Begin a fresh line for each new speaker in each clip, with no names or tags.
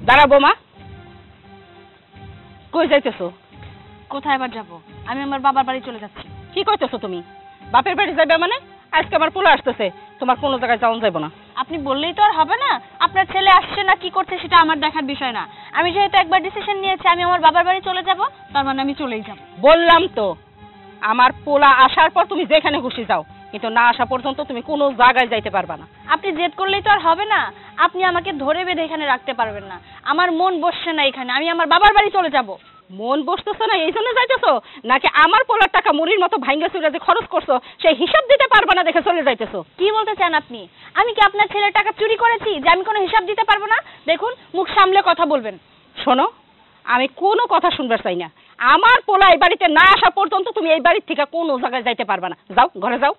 দাঁড়াবো মা, কই যাইতেছো?
কোথায় আবার যাবো? আমি আমার বাবার বাড়ি চলে যাচ্ছি।
কি কইতেছো তুমি? বাপের বাড়ি যাবে মানে? আজকে আমার পোলা আসতেছে, তোমার কোনো জায়গায় যাওয়া যাবে না।
আপনি বললেই তো আর হবে না। আপনার ছেলে আসছে না কি করছে সেটা আমার দেখার বিষয় না। আমি যেহেতু একবার ডিসিশন নিয়েছি আমি আমার বাবার বাড়ি চলে যাব, তার মানে আমি চলেই যাব।
বললাম তো, আমার পোলা আসার পর তুমি যেখানে খুশি যাও, কিন্তু না আসা পর্যন্ত তুমি কোনো জায়গায় যাইতে পারবা না।
আপনি জেদ করলেই তো আর হবে না। আপনি আমাকে ধরে বেঁধে এখানে রাখতে পারবেন না। আমার মন বসছে না এখানে, আমি আমার বাবার বাড়ি চলে যাব।
মন বসতেছো না এই জন্য যাইতেছো, নাকি আমার পোলার টাকা মুড়ির মতো ভাঙ্গা চুরে যে খরচ করছো সেই হিসাব দিতে পারবা না দেখে চলে যাইতেছো?
কি বলতে চান আপনি? আমি কি আপনার ছেলের টাকা চুরি করেছি যে আমি কোনো হিসাব দিতে পারবো না? দেখুন, মুখ সামলে কথা বলবেন।
শোনো, আমি কোনো কথা শুনবার চাই না। আমার পোলা এই বাড়িতে না আসা পর্যন্ত তুমি এই বাড়ির থেকে কোনো জায়গায় যাইতে পারবা না। যাও, ঘরে যাও।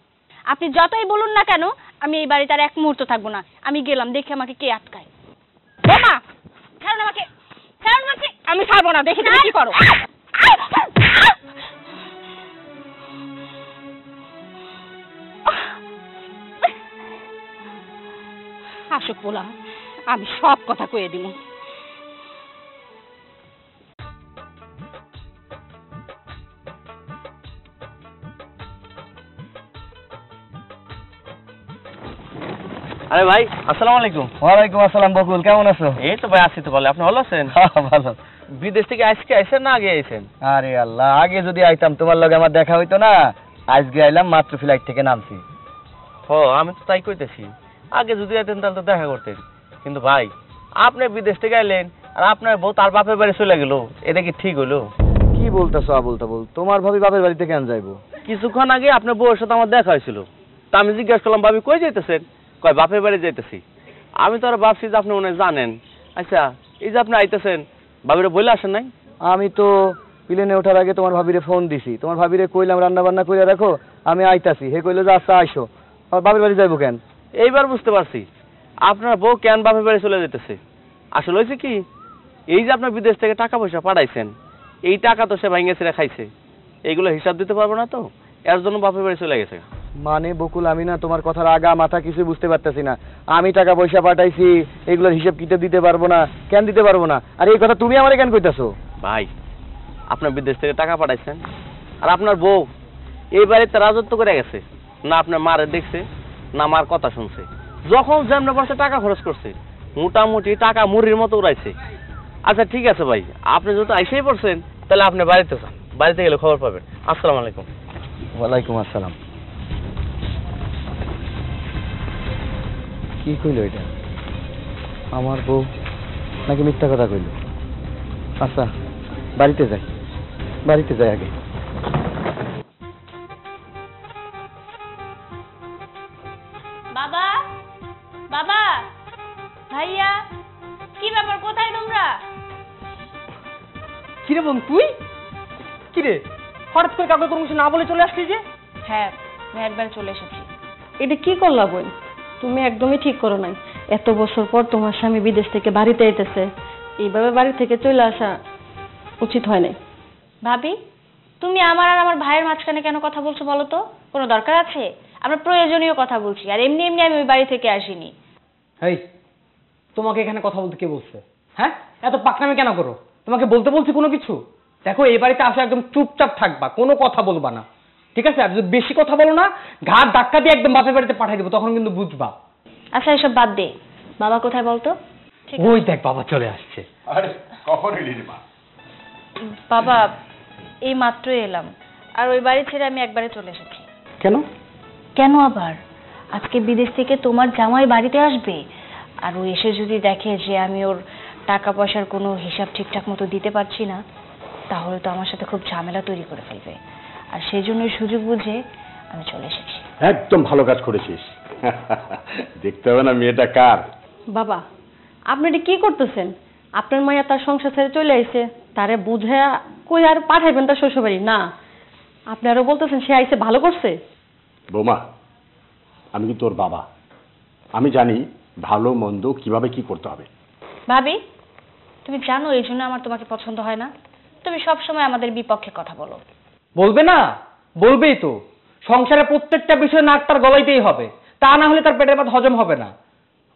আপনি যতই বলুন না কেন, আমি এই বাড়িতে আর এক মুহূর্ত থাকবো না। আমি গেলাম, দেখি আমাকে কে আটকায়।
বোমা,
ছাড়ুন আমাকে, ছাড়ুন আমাকে।
আমি ছাড়বো না, দেখি তুমি কি করো। আসুক পোলা, আমি সব কথা কয়ে দিব।
আরে ভাই, আসসালামু আলাইকুম।
ওয়ালাইকুম আসসালাম বকুল, কেমন আছো?
এই তো ভাই আছি তো ভালো। আপনি ভালো আছেন?
ভালো।
বিদেশ থেকে আজকে আইছেন না আগে আইছেন?
আরে আল্লাহ, আগে যদি আইতাম তোমার লগে আমার দেখা হইতো না। আজকে আইলাম, মাত্র ফ্লাইট থেকে নামছি।
আমি তো তাই কইতেছি, আগে যদি আইতেন তাহলে তো দেখা করতেন। কিন্তু ভাই, আপনি বিদেশ থেকে আইলেন আর আপনার বউ তার বাপের বাড়ি চলে গেল, এটা কি ঠিক হলো?
কি বলতেছো আবুল তাবুল? তোমার ভাবি বাপের বাড়িতে কেন যাইবো?
কিছুক্ষণ আগে আপনার বউয়ের সাথে আমার দেখা হয়েছিল। তা আমি জিজ্ঞাসা করলাম, ভাবি কই যাইতেছেন? কয় বাপের বাড়ি যাইতেছি। আমি তো আর ভাবছি যে আপনি মনে হয় জানেন। আচ্ছা, এই যে আপনি আইতেছেন, ভাবিরে বলে আসেন নাই?
আমি তো প্লেনে ওঠার আগে তোমার ভাবিরে ফোন দিছি। তোমার ভাবিরে কইলাম রান্না বান্না করে রাখো, আমি আইতাছি। হে কইলো যে আচ্ছা আইসো। আর বাপের বাড়ি যাইবো কেন?
এইবার বুঝতে পারছি আপনার বউ কেন বাপের বাড়ি চলে যেতেছে। আসলে হয়েছে কি, এই যে আপনার বিদেশ থেকে টাকা পয়সা পাঠাইছেন, এই টাকা তো সে ভাঙে ছিঁড়ে খাইছে। এইগুলো হিসাব দিতে পারবো না তো, এর জন্য বাপের বাড়ি চলে গেছে।
মানে বকুল, আমি না তোমার কথার আগা মাথা কিছু বুঝতে পারতেছি না। আমি টাকা পয়সা পাঠাইছি, এগুলোর হিসাব কিতাব দিতে পারবো না। কেন দিতে পারবো না? আর এই কথা তুমি আমারে কেন কইতাছো?
ভাই, আপনার বিদেশ থেকে টাকা পাঠাইছেন, আর আপনার বউ এই বাড়িতে রাজত্ব করে গেছে। না আপনার মারে দেখছে, না মার কথা শুনছে। যখন যেমন পারছে টাকা খরচ করছে, মোটামুটি টাকা মুড়ির মতো উড়াইছে। আচ্ছা ঠিক আছে ভাই, আপনি যেহেতু আইসেই পড়ছেন, তাহলে আপনি বাড়িতে যান। বাড়িতে গেলে খবর পাবেন। আসসালামু আলাইকুম।
ওয়ালাইকুম আসসালাম। কি কইলো এটা? আমার বউ নাকি মিথ্যা কথা কইলো? আচ্ছা, বাড়িতে যাই, বাড়িতে যাই আগে।
বাবা, বাবা, ভাইয়া, কি ব্যাপার? কোথায় তোমরা?
কিরে বোন, তুই কিরে হঠাৎ করে কাউকে কোনো কিছু না বলে চলে আসলি যে?
হ্যাঁ, আমি একবার চলে এসেছি।
এটা কি করলা বোন? তুমি একদমই ঠিক করো নাই। এত বছর পর তোমার স্বামী বিদেশ থেকে বাড়িতে এসেছে, এইভাবে বাড়ি থেকে চলে আসা উচিত হয় নাই।
ভাবি, তুমি আমার আর আমার ভাইয়ের মাঝখানে কেন কথা বলছো বলো তো? কোনো দরকার আছে? আমরা প্রয়োজনীয় কথা বলছি, আর এমনি এমনি আমি ওই বাড়ি থেকে আসিনি।
এই, তোমাকে এখানে কথা বলতে কে বলছে? হ্যাঁ, এত পাকনামি কেন করো? তোমাকে বলতে বলছি কোনো কিছু? দেখো, এই বাড়িতে আসা একদম চুপচাপ থাকবা, কোনো কথা বলবা না, ঠিক আছে? আর যদি বেশি কথা বলো না, ঘাট ধাক্কা দিয়ে একদম বাপের বাড়িতে পাঠাই দেবো, তখন কিন্তু বুঝবা।
আচ্ছা, এসব বাদ দে। বাবা কোথায় বলতো?
ওই দেখ, বাবা চলে আসছে।
আরে কখন এলি রে মা?
বাবা, এই মাত্রই এলাম, আর ওই বাড়ি ছেড়ে আমি একবারে চলে এসেছি।
কেন?
কেন আবার? আজকে বিদেশ থেকে তোমার জামাই বাড়িতে আসবে, আর ও এসে যদি দেখে যে আমি ওর টাকা পয়সার কোনো হিসাব ঠিকঠাক মতো দিতে পারছি না, তাহলে তো আমার সাথে খুব ঝামেলা তৈরি করে ফেলবে। আর সেই জন্য সুযোগ বুঝে আমি চলে এসেছি।
একদম ভালো কাজ করেছিস। দেখতে হবে না মেয়েটা কার?
বাবা, আপনি এটা কি করতেছেন? আপনার মাইয়া তার সংসার ছেড়ে চলে আইছে, তারে বুঝে কই আর পাঠাইবেন তার শ্বশুরবাড়ি? না, আপনি আরো বলতেছেন সে আইছে ভালো করছে।
বৌমা, আমি কি তোর বাবা? আমি জানি ভালো মন্দ কিভাবে কি করতে হবে।
ভাবি, তুমি জানো এই জন্য আমার তোমাকে পছন্দ হয় না। তুমি সবসময় আমাদের বিপক্ষে কথা বলো।
বলবে না? বলবেই তো। সংসারে প্রত্যেকটা বিষয় নাক তার গলাইতেই হবে, তা না হলে তার পেটের ভাত হজম হবে না।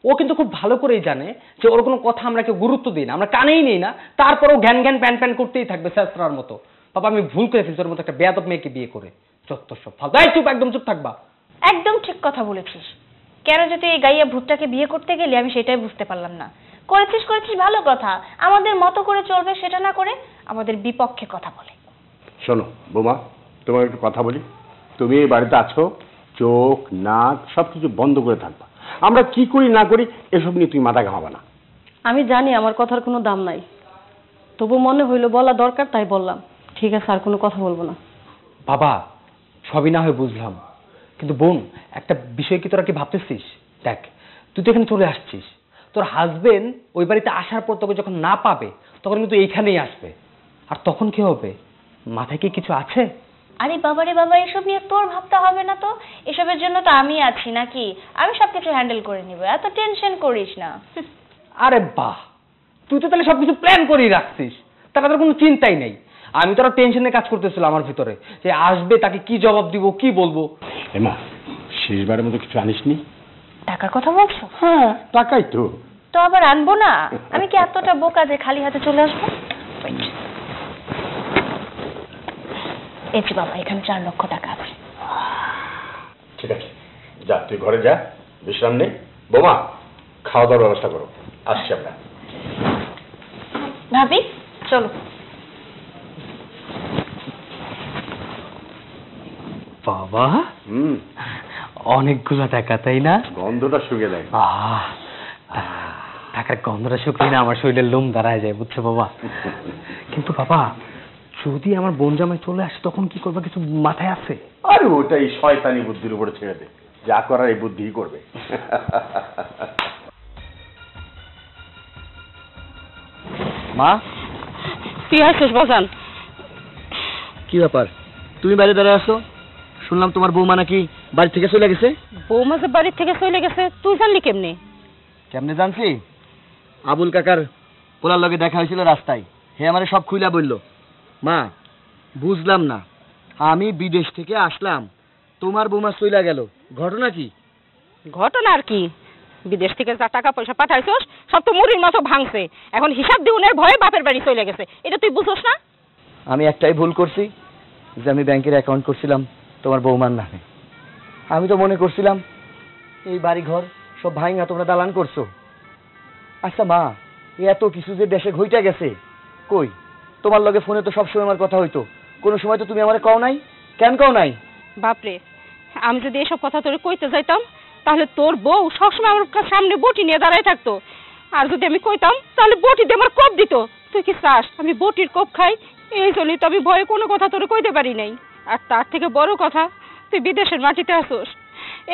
ও কিন্তু খুব ভালো করেই জানে যে ওর কোনো কথা আমরা কেউ গুরুত্ব দিই না, আমরা কানেই নেই না, তারপরেও জ্ঞান জ্ঞান প্যান প্যান করতেই থাকবে স্যাঁচড়ার মতো। বাবা আমি ভুল করে ফেলছি ওর মতো একটা বেয়াদব মেয়েকে বিয়ে করে। যত সব ফালতু। এই চুপ, একদম চুপ থাকবা।
একদম ঠিক কথা বলেছিস। কেন যে তুই এই গাইয়া ভূতটাকে বিয়ে করতে গেলি আমি সেটাই বুঝতে পারলাম না। করেছিস ভালো কথা, আমাদের মতো করে চলবে সেটা না করে আমাদের বিপক্ষে কথা বলে।
শোনো বৌমা, তোমার একটু কথা বলি। তুমি এই বাড়িতে আছো, চোখ নাক সবকিছু বন্ধ করে থাকবা। আমরা কি করি না করি এসব নিয়ে তুমি মাথা ঘামাবা না।
আমি জানি আমার কথার কোনো দাম নাই, তবু মনে হইলো বলা দরকার তাই বললাম। ঠিক আছে, আর কোনো কথা বলবো না।
বাবা সবই না হয় বুঝলাম, কিন্তু বোন একটা বিষয় কি তোরা কি ভাবতেছিস? দেখ তুই তো এখানে চলে আসছিস, তোর হাজবেন্ড ওই বাড়িতে আসার পর তোকে যখন না পাবে তখন কিন্তু এইখানেই আসবে, আর তখন কি হবে? মাথায় কি কিছু আছে?
আরে বাবারে বাবা, এসব নিয়ে তোর ভাবতে হবে না তো, এসবের জন্য তো আমি আছি নাকি, আমি সবকিছু হ্যান্ডেল করে নিব, এত টেনশন করিস না।
আরে বাহ, তুই তো তাহলে সবকিছু প্ল্যান করেই রাখছিস, তার তোর কোনো চিন্তাই নেই। আমি তো আরো টেনশনে কাজ করতেছিলাম আমার ভিতরে, যে আসবে তাকে কি জবাব দিব, কি বলবো।
এমা শেষবারের মতো কিছু আনিসনি?
টাকার কথা বলছো?
হ্যাঁ টাকাই তো।
তো আবার আনবো না? আমি কি এতটা বোকা যে খালি হাতে চলে আসবো? এই যে বাবা, এখানে 4 লক্ষ টাকা আছে।
ঠিক আছে, যা তুই ঘরে যা, বিশ্রাম নে। বোমা খাওয়া দাওয়ার ব্যবস্থা করো, আসছি আমরা।
ভাবি চলো।
বাবা অনেকগুলো টাকা, তাই না?
গন্ধটা শুকে দেয়।
টাকার গন্ধটা শুকিয়ে না আমার শরীরের লোম দাঁড়ায় যায়, বুঝছো বাবা? কিন্তু বাবা যদি আমার বোন জামাই চলে আসে তখন কি করবে, কিছু মাথায় আছে?
আরে ওটাই শয়তানি বুদ্ধির উপরে ছেড়ে দে, যা করার এই বুদ্ধি করবে।
মা
তুই আসছিস বাজান?
কি ব্যাপার, তুমি বাইরে দাঁড়ায় আসো? শুনলাম তোমার বৌমা নাকি বাড়ি থেকে চলে গেছে।
বৌমা যে বাড়ির থেকে চলে গেছে তুই জানলি কেমনে?
কেমনে জানছি? আবুল কাকার পোলার লগে দেখা হয়েছিল রাস্তায়, হে আমারে সব খুইলা বললো। মা বুঝলাম না, আমি বিদেশ থেকে আসলাম, তোমার বৌমা চইলা গেল, ঘটনা কি?
ঘটনা আর কি, বিদেশ থেকে যা টাকা পয়সা পাঠাইছস সব তো মুড়ির মতো ভাঙছে, এখন হিসাব দিউনের ভয়ে বাপের বাড়ি চলে গেছে, এটা তুই বুঝছস না?
আমি একটাই ভুল করছি, যে আমি ব্যাংকের অ্যাকাউন্ট করছিলাম তোমার বৌমার নামে। আমি তো মনে করছিলাম এই বাড়ি ঘর সব ভাঙা তোমরা দালান করছো। আচ্ছা মা, এত কিছু যে দেশে ঘইটা গেছে, কই তোমার লগে ফোনে তো সবসময় আমার কথা হইতো, কোনো সময় তো তুমি আমারে কও নাই, কেন কও নাই?
বাপরে, আমি যদি এসব কথা তোরে কইতে যাইতাম তাহলে তোর বউ সবসময় আমার সামনে বটি নিয়ে দাঁড়ায় থাকতো, আর যদি আমি কইতাম তাহলে বটি দিয়ে আমার কোপ দিত। তুই কি চাস আমি বটির কোপ খাই? এই জন্যই তো আমি ভয়ে কোনো কথা তোরে কইতে পারি নাই। আর তার থেকে বড় কথা, তুই বিদেশের মাটিতে আসোস,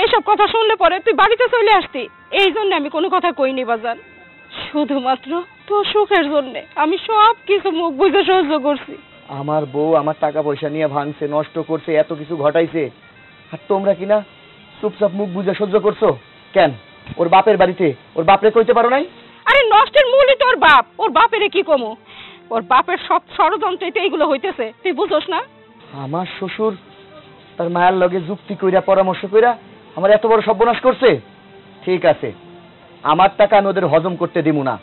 এইসব কথা শুনলে পরে তুই বাড়িতে চলে আসতি, এই জন্য আমি কোনো কথা কইনি বাজান। শুধুমাত্র তোর সুখের জন্য আমি সব কিছু মুখ বুঝে সহ্য করছি।
আমার বউ আমার টাকা পয়সা নিয়ে ভাঙছে, নষ্ট করছে, এত কিছু ঘটাইছে, আর তোমরা কিনা চুপচাপ মুখ বুঝে সহ্য করছো কেন? ওর বাপের বাড়িতে ওর বাপরে কইতে পারো নাই?
আরে নষ্টের মূলই তোর বাপ, ওর বাপেরে কি কমু? ওর বাপের সব ষড়যন্ত্রতে এইগুলো হইতেছে, তুই বুঝোস না?
আমার শ্বশুর তার মায়ের লগে যুক্তি কইরা পরামর্শ কইরা আমার এত বড় সর্বনাশ করছে। ঠিক আছে, আমার টাকা আমি ওদের হজম করতে দিমু না,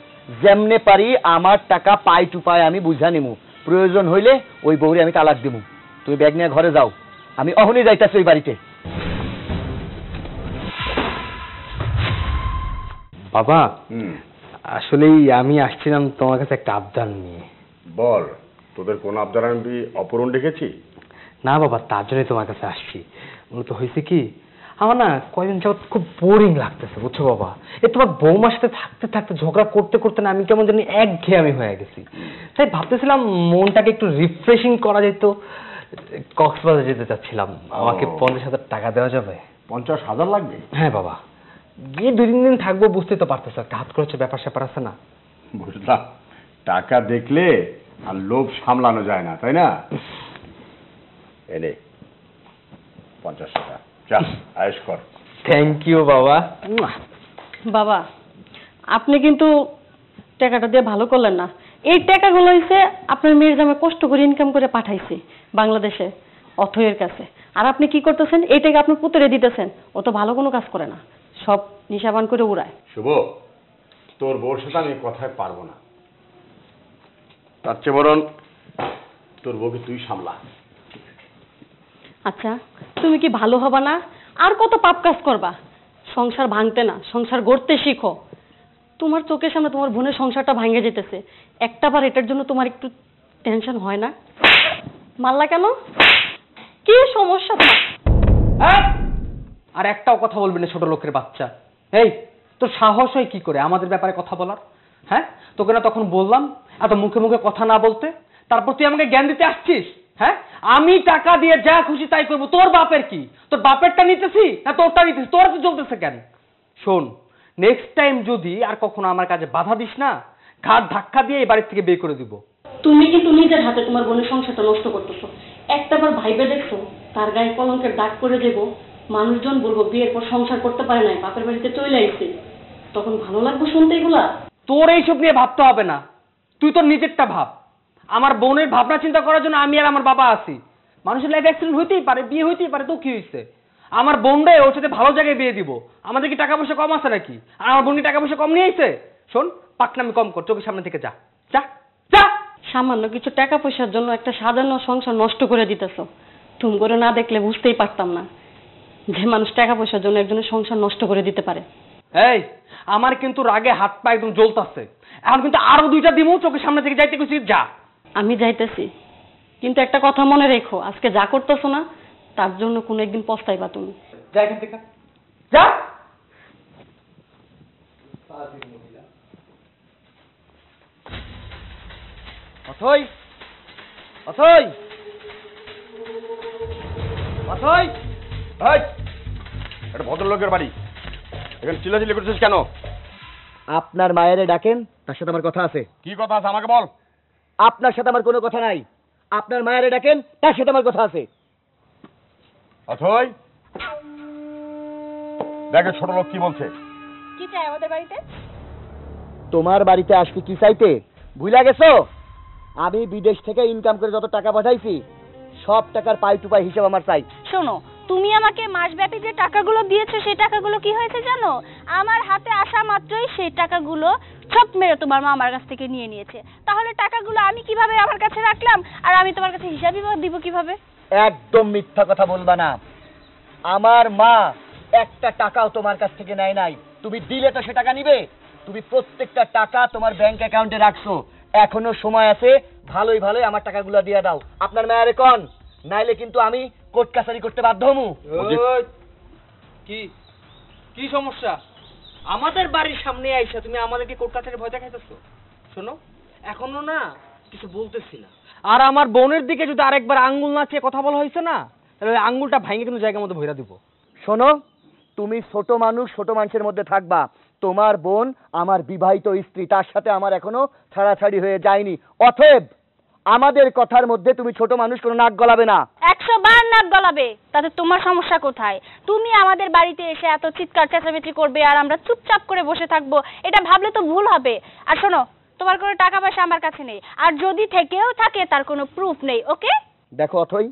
যেমনে পারি আমার টাকা পাই টু পাই আমি বুঝা নিমু, প্রয়োজন হইলে ওই বউরে আমি তালাক দিমু। তুমি ব্যাগ নিয়ে ঘরে যাও, আমি অহনি যাইতাছি ওই বাড়িতে।
বাবা আসলেই আমি আসছিলাম তোমার কাছে একটা আবদার নিয়ে।
বল, তোদের কোন আবদার আমি অপূরণ রেখেছি?
না বাবা, তার জন্যই তোমার কাছে আসছি। মূলত হয়েছে কি, আমার না কয়দিন যাবত খুব বোরিং লাগতেছে, বুঝছো বাবা? এই তোমার বৌমার সাথে থাকতে থাকতে ঝগড়া করতে করতে না আমি কেমন জানি একঘেয়েমি হয়ে গেছি। তাই ভাবতেছিলাম মনটাকে একটু রিফ্রেশিং করা যেত, কক্সবাজার যেতে চাচ্ছিলাম। আমাকে 50,000 টাকা দেওয়া যাবে?
50,000 লাগবে?
হ্যাঁ বাবা, গিয়ে 2-3 দিন থাকবো, বুঝতে তো পারতেছ, একটা হাত খরচের ব্যাপার স্যাপার আছে না।
বুঝলাম, টাকা দেখলে আর লোভ সামলানো যায় না, তাই না? এনে 50 টাকা, যা আয়েশ কর।
থ্যাংক ইউ বাবা।
বাবা আপনি কিন্তু টাকাটা দিয়ে ভালো করলেন না। এই টাকাগুলো হইছে আপনার মেয়ের জামাই কষ্ট করে ইনকাম করে পাঠাইছে বাংলাদেশে অথয়ের কাছে, আর আপনি কি করতেছেন? এই টাকা আপনার পুত্রে দিতেছেন, ও তো ভালো কোনো কাজ করে না। সব নিশাবান করে উড়ায়।
শুভ, তোর বউর সাথে আমি কথায় পারবো না, তার চেয়ে বরং তোর বউকে তুই সামলা।
আচ্ছা, তুমি কি ভালো হবা না? আর কত পাপ কাজ করবা? সংসার ভাঙতে না, সংসার গড়তে শিখো। তোমার চোখের সামনে তোমার বোনের সংসারটা ভাঙে যেতেছে, একটা বার এটার জন্য তোমার একটু টেনশন হয় না? মারলা কেন? কি সমস্যা তোমার?
আর একটাও কথা বলবি না ছোট লোকের বাচ্চা। এই, তোর সাহস হয় কি করে আমাদের ব্যাপারে কথা বলার? হ্যাঁ, তোকে না তখন বললাম এত মুখে মুখে কথা না বলতে, তারপর তুই আমাকে জ্ঞান দিতে আসছিস? হ্যাঁ, আমি টাকা দিয়ে যা খুশি তাই করবো, তোর বাপের কি? তোর বাপেরটা নিতেছি না তোরটা নিতেছি? তোরা তো চলতেছে কেন? শোন, নেক্সট টাইম যদি আর কখনো আমার কাজে বাধা দিস না, ঘাট ধাক্কা দিয়ে এই বাড়ির থেকে বের করে দিব।
তুমি কিন্তু নিজের হাতে তোমার বোনের সংসারটা নষ্ট করতেছো। একটাবার ভাইবে দেখছো তার গায়ে কলঙ্কের দাগ করে দেবো, মানুষজন বলবো বিয়ের পর সংসার করতে পারে না, বাপের বাড়িতে চলে আইছে, তখন ভালো লাগবে শুনতে এগুলা?
তোর এইসব নিয়ে ভাবতে হবে না, তুই তোর নিজেরটা ভাব। আমার বোনের ভাবনা চিন্তা করার জন্য আমি আর আমার বাবা আছি। মানুষের লাইফ অ্যাক্সিডেন্ট হইতেই পারে, বিয়ে হইতেই পারে, তো কি হয়েছে? আমার বোনরে ওর সাথে ভালো জায়গায় বিয়ে দিব। আমাদের কি টাকা পয়সা কম আছে নাকি? আর আমার বোন কি টাকা পয়সা কম নিয়ে আইছে? শোন, পাকনামি কম কর, চোখের সামনে থেকে যা যা যা।
সামান্য কিছু টাকা পয়সার জন্য একটা সাজানো সংসার নষ্ট করে দিতেছো। তুমি করে না দেখলে বুঝতেই পারতাম না যে মানুষ টাকা পয়সার জন্য একজনের সংসার নষ্ট করে দিতে পারে।
এই, আমার কিন্তু রাগে হাত পা একদম জ্বলতাছে। এখন কিন্তু আরো দুইটা দিমু, চোখের সামনে থেকে যাইতে কইছি যা।
আমি যাইতেছি, কিন্তু একটা কথা মনে রেখো, আজকে যা করতেছো না তার জন্য কোনো একদিন পস্তাইবা তুমি।
যা এখান থেকে যা। অথই, অথই, অথই,
এই, এটা ভদ্রলোকের বাড়ি, এখানে চিল্লাচিল্লি করছিস কেন?
আপনার মায়েরে ডাকেন, তার সাথে আমার কথা আছে।
কি কথা আছে আমাকে বল।
আপনার সাথে আমার কোনো কথা নাই। আপনার মায়েরে ডাকেন, তার সাথে আমার কথা আছে।
অথই, দেখে ছোট লোক কি বলছে।
কি চাই আমাদের বাড়িতে?
তোমার বাড়িতে আসবে কি চাইতে ভুলা গেছো? আমি বিদেশ থেকে ইনকাম করে যত টাকা পাঠাইছি সব টাকার পাই টু পাই হিসাব আমার চাই।
শোনো, তুমি আমাকে মাসব্যাপী যে টাকাগুলো দিয়েছো সেই টাকাগুলো কি হয়েছে জানো? আমার হাতে আসা মাত্রই সেই টাকাগুলো সব মেরে তোমার মা আমার কাছ থেকে নিয়ে নিয়েছে। তাহলে টাকাগুলো আমি কিভাবে আমার কাছে রাখলাম আর আমি তোমার কাছে হিসাবই দিব কিভাবে?
একদম মিথ্যা কথা বলবা না। আমার মা একটা টাকাও তোমার কাছ থেকে নেয় নাই। তুমি দিলে তো সে টাকা নিবে। তুমি প্রত্যেকটা টাকা তোমার ব্যাংক অ্যাকাউন্টে রাখছো, এখনো সময় আছে। ভালোই ভালোই আমার টাকাগুলো দিয়ে দাও। আপনার মায়ের কোন, নাইলে কিন্তু আমি কোর্ট কাছারি করতে বাধ্য হমু।
কি কি সমস্যা? আমাদের বাড়ির সামনে আইসা তুমি আমাদেরকে কোর্ট কাছারি ভয় দেখাইতেছো? শোনো, এখনো না কিছু বলতেছি না। আর আমার বোনের দিকে যদি আরেকবার আঙ্গুল নাচিয়ে কথা বলা হয়েছে না, তাহলে ওই আঙ্গুলটা ভাঙে কিন্তু জায়গার মধ্যে ভইরা দিব।
শোনো, তুমি ছোট মানুষ, ছোট মানুষের মধ্যে থাকবা। তোমার বোন আমার বিবাহিত স্ত্রী, তার সাথে আমার এখনো ছাড়াছাড়ি হয়ে যায়নি। অতএব আমাদের কথার মধ্যে তুমি ছোট মানুষ কোনো নাক গলাবে না।
100 বার নাক গলাবে, তাতে তোমার সমস্যা কোথায়? তুমি আমাদের বাড়িতে এসে এত চিৎকার চেঁচামেচি করবে আর আমরা চুপচাপ করে বসে থাকবো, এটা ভাবলে তো ভুল হবে। আর শোনো, তোমার কোনো টাকা পয়সা আমার কাছে নেই, আর যদি থেকেও থাকে তার কোনো প্রুফ নেই। ওকে?
দেখো অথই,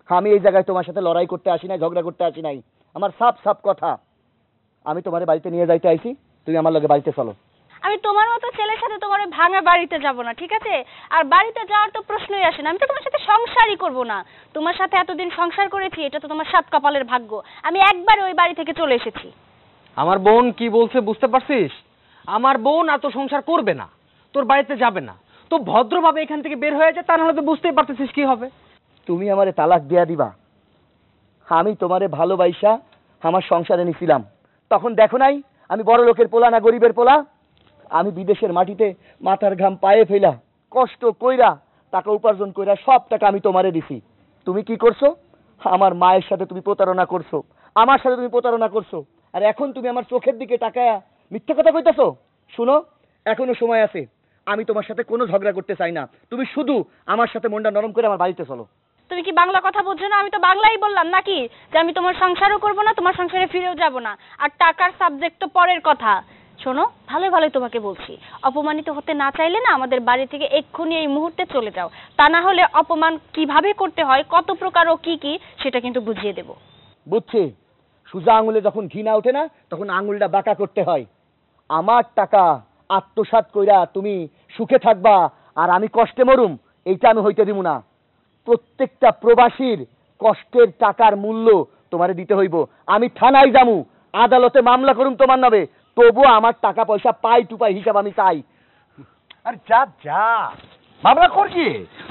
আমি এই জায়গায় তোমার সাথে লড়াই করতে আসি নাই, ঝগড়া করতে আসি নাই। আমার সাফ সাফ কথা, আমি তোমার বাড়িতে নিয়ে যাইতে আইছি, তুমি আমার লগে বাড়িতে চলো।
আমি তোমার মতো ছেলের সাথে তোমার ওই ভাঙা বাড়িতে যাব না, ঠিক আছে? আর বাড়িতে যাওয়ার তো প্রশ্নই আসে না। আমি তো তোমার সাথে সংসারই করব না। তোমার সাথে এতদিন সংসার করেছি, এটা তো তোমার সাত কপালের ভাগ্য। আমি একবার ওই বাড়ি থেকে চলে এসেছি।
আমার বোন কি বলছে বুঝতে পারছিস? আমার বোন আর তো সংসার করবে না, তোর বাড়িতে যাবে না। তো ভদ্রভাবে এখান থেকে বের হয়ে যায়, তা নাহলে তো বুঝতেই পারতেছিস কি হবে।
তুমি আমারে তালাক দিয়া দিবা। আমি তোমারে ভালোবাসা আমার সংসারে নিছিলাম, তখন দেখো নাই আমি বড় লোকের পোলা না গরিবের পোলা? আমি বিদেশের মাটিতে মাথার ঘাম পায়ে ফেলা কষ্ট কইরা টাকা উপার্জন কইরা সব টাকা আমি তোমারে দিছি। তুমি কি করছো? আমার মায়ের সাথে তুমি প্রতারণা করছো, আমার সাথে তুমি প্রতারণা করছো, আর এখন তুমি আমার চোখের দিকে তাকায়া মিথ্যা কথা কইতাছো। শুনো, এখনো সময় আছে। আমি তোমার সাথে কোনো ঝগড়া করতে চাই না। তুমি শুধু আমার সাথে মনটা নরম করে আমার বাড়িতে চলো।
তুমি কি বাংলা কথা বুঝছো না? আমি তো বাংলাই বললাম নাকি, যে আমি তোমার সংসারও করব না, তোমার সংসারে ফিরেও যাব না। আর টাকার সাবজেক্ট তো পরের কথা। শোনো, ভালোই ভালোই তোমাকে বলছি, অপমানিত হতে না চাইলে না আমাদের বাড়ি থেকে এক্ষুনি এই মুহূর্তে চলে যাও। তা না হলে অপমান কিভাবে করতে হয়, কত প্রকার ও কি কি, সেটা কিন্তু বুঝিয়ে দেব।
বুঝছি, সোজা আঙুলে যখন ঘি না ওঠে না তখন আঙুলটা বাঁকা করতে হয়। আমার টাকা আত্মসাৎ কইরা তুমি সুখে থাকবা আর আমি কষ্টে মরুম, এইটা আমি হইতে দিব না। প্রত্যেকটা প্রবাসীর কষ্টের টাকার মূল্য তোমারে দিতে হইব। আমি থানায় যামু, আদালতে মামলা করুম তোমার নামে, তবুও আমার টাকা পয়সা পাই টু পাই হিসাব আমি চাই।
আরে যা যা, মামলা কর কি?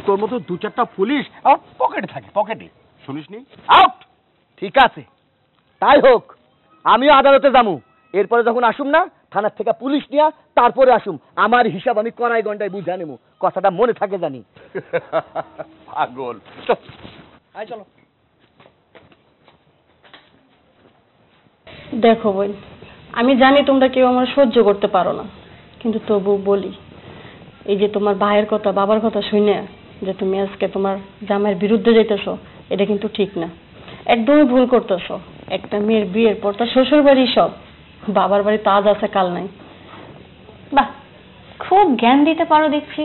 তোর মতো 2-4টা পুলিশ আমার পকেটে থাকে, পকেটে। শুনিসনি? আউট।
ঠিক আছে, তাই হোক, আমিও আদালতে যামু। এরপরে যখন আসুম না থানার থেকে পুলিশ নিয়া তারপরে আসুম, আমার হিসাব আমি কড়াই ঘন্টায় বুঝা নেবো। কথাটা মনে থাকে জানি।
পাগল।
আয় চলো।
দেখো বোন, আমি জানি তোমরা কেউ আমার সহ্য করতে পারো না, কিন্তু তবু বলি, এই যে তোমার ভাইয়ের কথা বাবার কথা শুনে যে তুমি আজকে তোমার জামাইয়ের বিরুদ্ধে যাইতেছো, এটা কিন্তু ঠিক না, একদমই ভুল করতেছো। একটা মেয়ের বিয়ের পর তার শ্বশুর বাড়ি সব, বাবার বাড়ি তো আজ আছে কাল নাই।
বাহ, খুব জ্ঞান দিতে পারো দেখছি।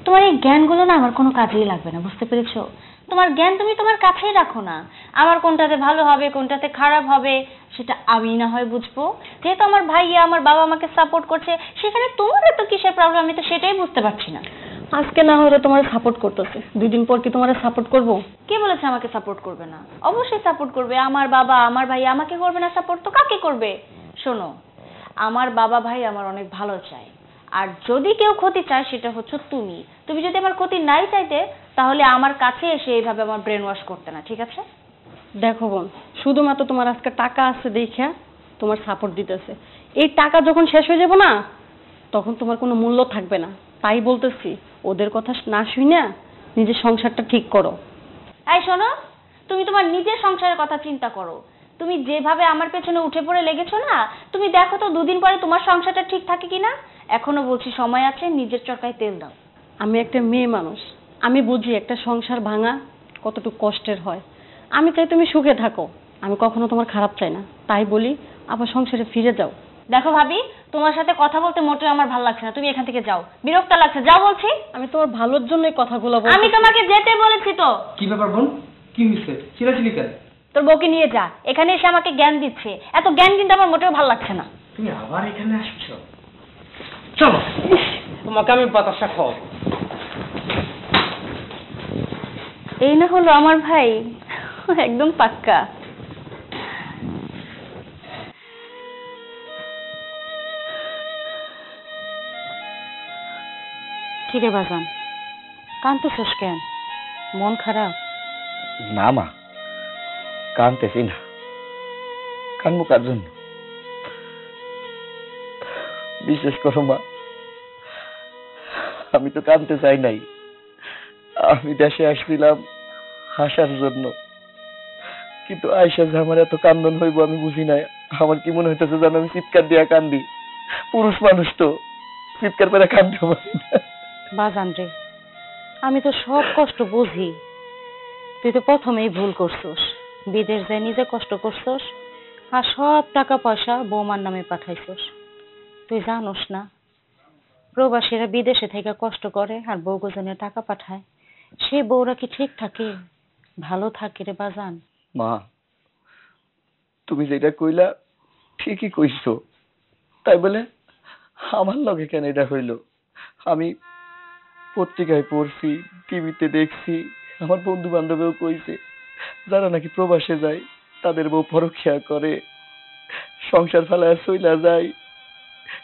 তোমার এই জ্ঞানগুলো না আমার কোনো কাজেই লাগবে না, বুঝতে পেরেছো? তোমার জ্ঞান তুমি তোমার কাছেই রাখো না। আমার কোনটাতে ভালো হবে কোনটাতে খারাপ হবে সেটা আমি না হয় বুঝবো। যেহেতু আমার ভাইয়া আমার বাবা আমাকে সাপোর্ট করছে, সেখানে তোমার তো কিসের প্রবলেম আমি তো সেটাই বুঝতে পারছি না।
আজকে না হলে তোমার সাপোর্ট করতেছে, 2 দিন পর কি তোমার সাপোর্ট করবো?
কে বলেছে আমাকে সাপোর্ট করবে না? অবশ্যই সাপোর্ট করবে। আমার বাবা আমার ভাই আমাকে করবে না সাপোর্ট তো কাকে করবে? শোনো, আমার বাবা ভাই আমার অনেক ভালো চায়, আর যদি কেউ ক্ষতি চায় সেটা হচ্ছে তুমি। তুমি যদি আমার ক্ষতি নাই চাইতে তাহলে আমার কাছে এসে এইভাবে আমার ব্রেন ওয়াশ করতে না, ঠিক আছে?
দেখো বোন, শুধুমাত্র তোমার আজকে টাকা আছে দেখা তোমার সাপোর্ট দিতেছে, এই টাকা যখন শেষ হয়ে যাবে না তখন তোমার কোনো মূল্য থাকবে না। তাই বলতেছি, ওদের কথা না শুনে নিজের সংসারটা ঠিক করো।
এই শোনো, তুমি তোমার নিজের সংসারের কথা চিন্তা করো। তুমি যেভাবে আমার পেছনে উঠে পড়ে লেগেছো না, তুমি দেখো তো 2 দিন পরে তোমার সংসারটা ঠিক থাকে কিনা। এখনো বলছি সময় আছে, নিজের চরকায় তেল দাও।
আমি একটা মেয়ে মানুষ, আমি বুঝি একটা সংসার ভাঙা কতটুকু কষ্টের হয়। আমি চাই তুমি সুখে থাকো, আমি কখনো তোমার খারাপ চাই না। তাই বলি আবার সংসারে ফিরে যাও।
দেখো ভাবি, তোমার সাথে কথা বলতে মোটেও আমার ভালো লাগছে না, তুমি এখান থেকে যাও, বিরক্ত লাগছে, যাও বলছি।
আমি তোমার ভালোর জন্যই কথাগুলো বলছি।
আমি তোমাকে যেতে বলেছি তো।
কি ব্যাপার বোন, কি হয়েছে? চিল্লাচিল্লি কেন?
তোর বউকে নিয়ে যা, এখানে এসে আমাকে জ্ঞান দিচ্ছে, এত জ্ঞান কিন্তু আমার মোটেও ভালো লাগছে না।
তুমি আবার এখানে আসছো? চলো, তোমাকে আমি বাতাসা খাও।
এই না হলো আমার ভাই, একদম পাক্কা।
কিরে বাজান, কাঁদতেছিস কেন? মন খারাপ?
না মা, কাঁদতেছি না। কাঁদবো কার জন্য? বিশেষ করো মা, আমি তো কাঁদতে চাই নাই। আমি দেশে আসছিলাম হাসার জন্য, কিন্তু আয়সা যে আমার এত কান্দন হইব আমি বুঝি নাই। আমার কি মনে হইতেছে যেন আমি চিৎকার দিয়া কান্দি। পুরুষ মানুষ তো চিৎকার করে কান্দতে পারি না।
বাজান রে, আমি তো সব কষ্ট বুঝি। তুই তো প্রথমেই ভুল করছস, বিদেশ যায় নিজে কষ্ট করছস আর সব টাকা পয়সা বৌমার নামে পাঠাইছস। তুই জানোস না প্রবাসীরা বিদেশে থেকে কষ্ট করে আর বউগোজনে টাকা পাঠায়, সে বউরা কি ঠিক থাকে, ভালো থাকে রে বাজান?
মা, তুমি যেটা কইলা ঠিকই কইছো। তাই বলে আমার লগে কেন এটা হইল? আমি পত্রিকায় পড়ছি, টিভিতে দেখছি, আমার বন্ধু বান্ধবেও কইছে যারা নাকি প্রবাসে যায় তাদের বউ পরকিয়া করে, সংসার ফেলায় চইলা যায়,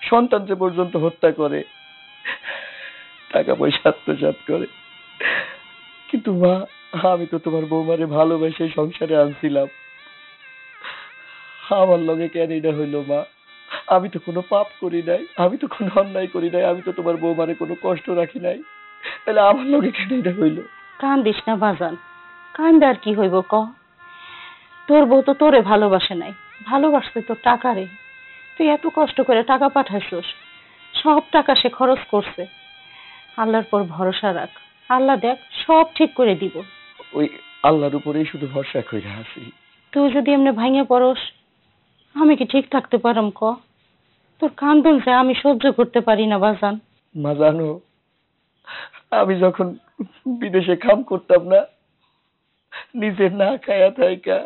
সন্তানকে পর্যন্ত হত্যা করে, টাকা পয়সা আত্মসাৎ করে। কিন্তু মা, আমি তো তোমার বৌমারে ভালোবেসে সংসারে আনছিলাম। আমার লগে কেন এটা হইলো মা? আমি তো কোনো পাপ করি নাই, আমি তো কোনো অন্যায় করি নাই, আমি তো তোমার বৌমারে কোনো কষ্ট রাখি নাই, তাহলে আমার লগে কেন এটা হইলো?
কান্দিস না বাজান, কান্দে আর কি হইব ক? তোর বউ তো তোরে ভালোবাসে নাই, ভালোবাসতে তোর টাকা রে। তুই এত কষ্ট করে টাকা পাঠাইছস, সব টাকা সে খরচ করছে। আল্লাহর পর ভরসা রাখ, আল্লাহ দেখ সব ঠিক করে দিব।
ওই আল্লাহর উপরেই শুধু ভরসা করে আছি।
তুই যদি এমনি ভাঙে পড়স, আমি কি ঠিক থাকতে পারম ক? তোর কান্দন যে আমি সহ্য করতে পারি না বাজান।
মা জানো, আমি যখন বিদেশে কাম করতাম না, নিজে না খায়া থাইকা